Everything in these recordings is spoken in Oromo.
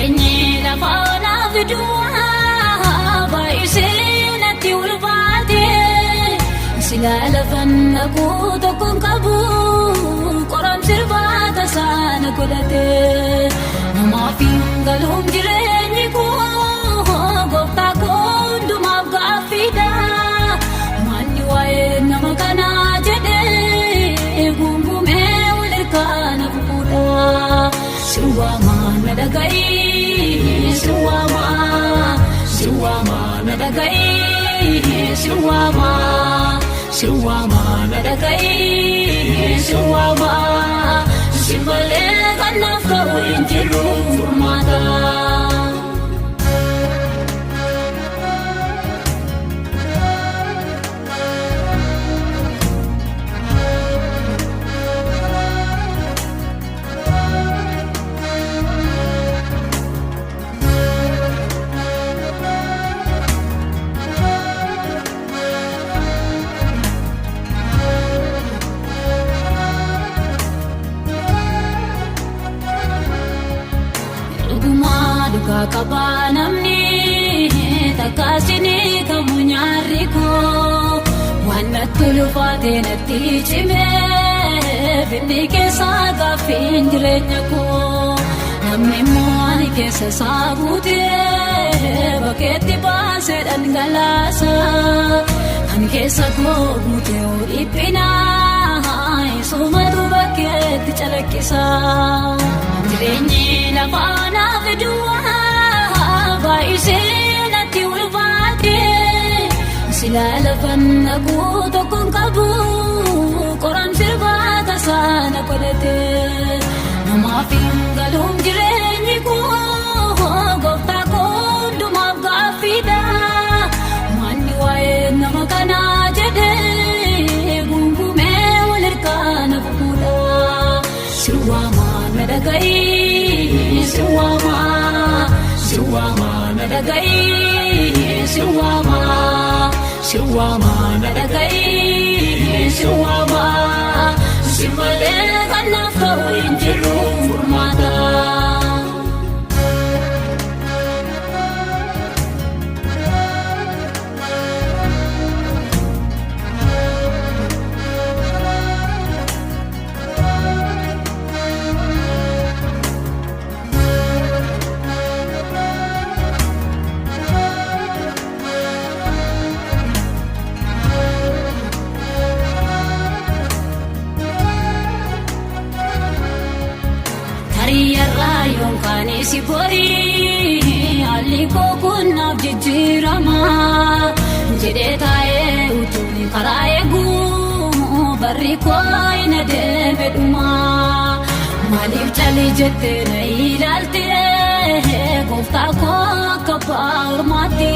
Jireenyi lafa onaaf du'a baay'isee natti ulfaate silaa lafan naquu tokkoon qabu qoraan sirbaata sana godhate namaaf hin galuun jireenyi koo gooftaa koo hundumaaf gaaffiidha manni waa'ee nama kanaa jedhee gungumee wal hirkaana fuudha. Siwama nadagai, siwama nadagai, siwama nadagai, siwama simbale kanaf kau injiru furmata. Kakaba namni takasini kamu nyari ko wana tulufate natti chime finni keessa gaaffin jireenya ko namni mo'ani keessa saabute bakeetti baasee dhangalaasa kan keessa koo guute dhiphina isumatu bakeetti calaqqisa jireenyi lafa onaaf du'a baay'isee natti ulfaate silaa lafan naquu tokkoon qabu qoraan sirbaata sana godhate namaaf hin galuun jireenyi koo gooftaa koo hundumaaf gaaffiidha manni waa'ee nama kanaa jedhee gungumee wal hirkaana fuudha. Siwama nadagai, siwama nadagai, siwama nadagai, siwama simbale kanaf kau injiru furmata. Yarrayon kani si bori aliko kunnaaf jijjiirama jedhee taa'ee utuun karaa eegu barri koo ina deeme dhuma maaliif calii jettee na ilaalte gooftaa koo akka baarmaatti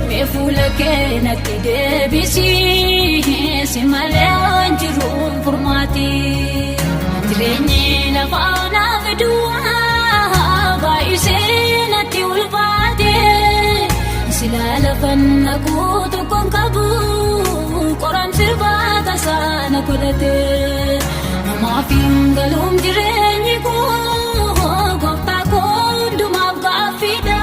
mee fuula kee natti deebisi si malee waan jiruun furmaati. Jireenyi lafa onaaf du'a baay'isee natti ulfaate silaa lafan naquu tokkoon qabu qoraan sirbaata sana godhate namaaf hin galuun jireenyi koo gooftaa koo hundumaaf gaaffiidha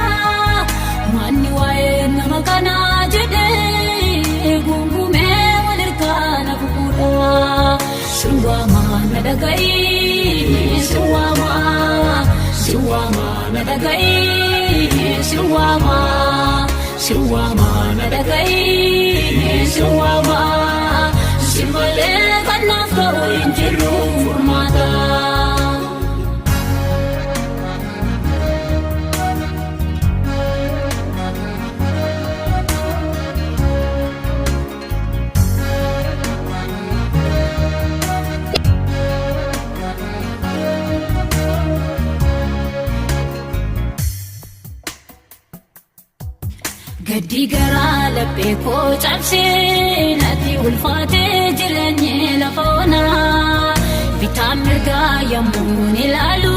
manni waa'ee nama kanaa jedhee gungumee wal hirkaana fuudha. Siwama nadagai, siwama nadagai, siwama nadagai, siwama simbale kanaf kau injiru furmata. Gaddi garaa laphee koo cabsee natti ulfaatee jireenyi lafa onaa bitaan mirgaa yommuun ilaalu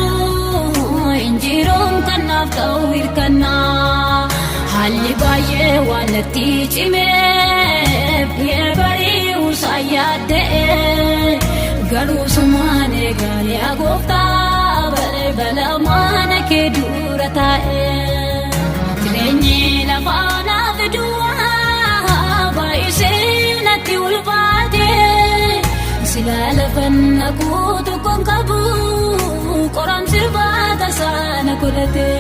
injiruun kanaaf ta'u hirkannaa haalli baay'ee waan natti cimeef dhi'ee bari'uusaa yaadda'e garuu sumaan eegalee gooftaa balee bala mana kee dura lafamna kutu kon qabu qoram sirbata sana kodate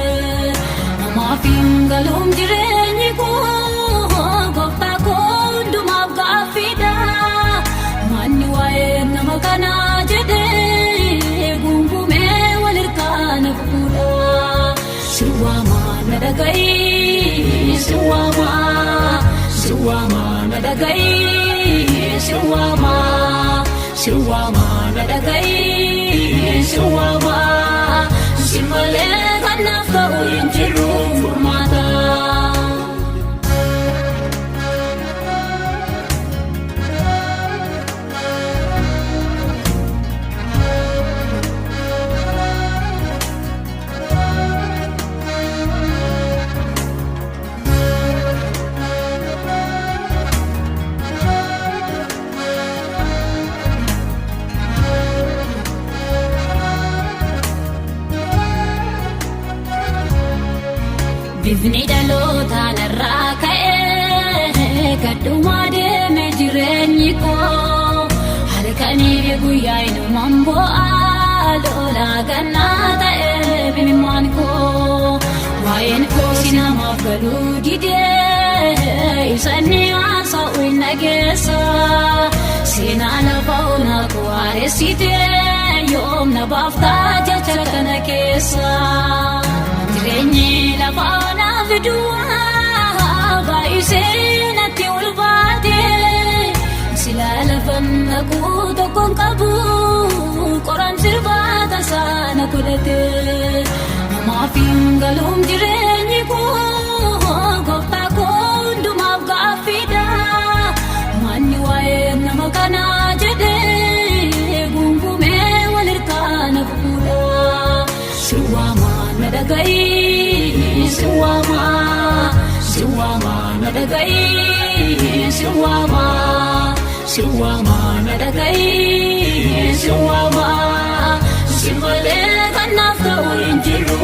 namafin galum jireenyi ko gofta ko ndumaaf gaaffiidha manni waa'ee nama kana jedhe gungume walirkaana fuudha siwama nadagayi siwama nadagayi siwama nadagayi siwama simale kanaaf ta'u hin jiru furmaata. Bifni dhaloota narraa ka'ee gadhumaa deeme jireenyi koo halkanii guyyaa inumaan bo'aa lolaa gannaa ta'ee mimimmaan koo waa'een koo si namaaf galuu didee ibsanni haasa'u hin dhageessa seenaa lafa onaa koo haaresitee yoom na baaftaa jecha kana keessa. Jireenyi lafa onaa fiduwaa baay'isee natti ulfaate sila lafamna kutu kon qabu qoram sirbata sana kodate namaafin galum jireenyi ko gofta ko ndumaaf gaaffiidha manni waa'ee nama kana jedhe gungume walirkaana fuudha siwama nadagayi siwama nadagayi siwama nadagayi siwama simale kanaaf ta'u hin jiru.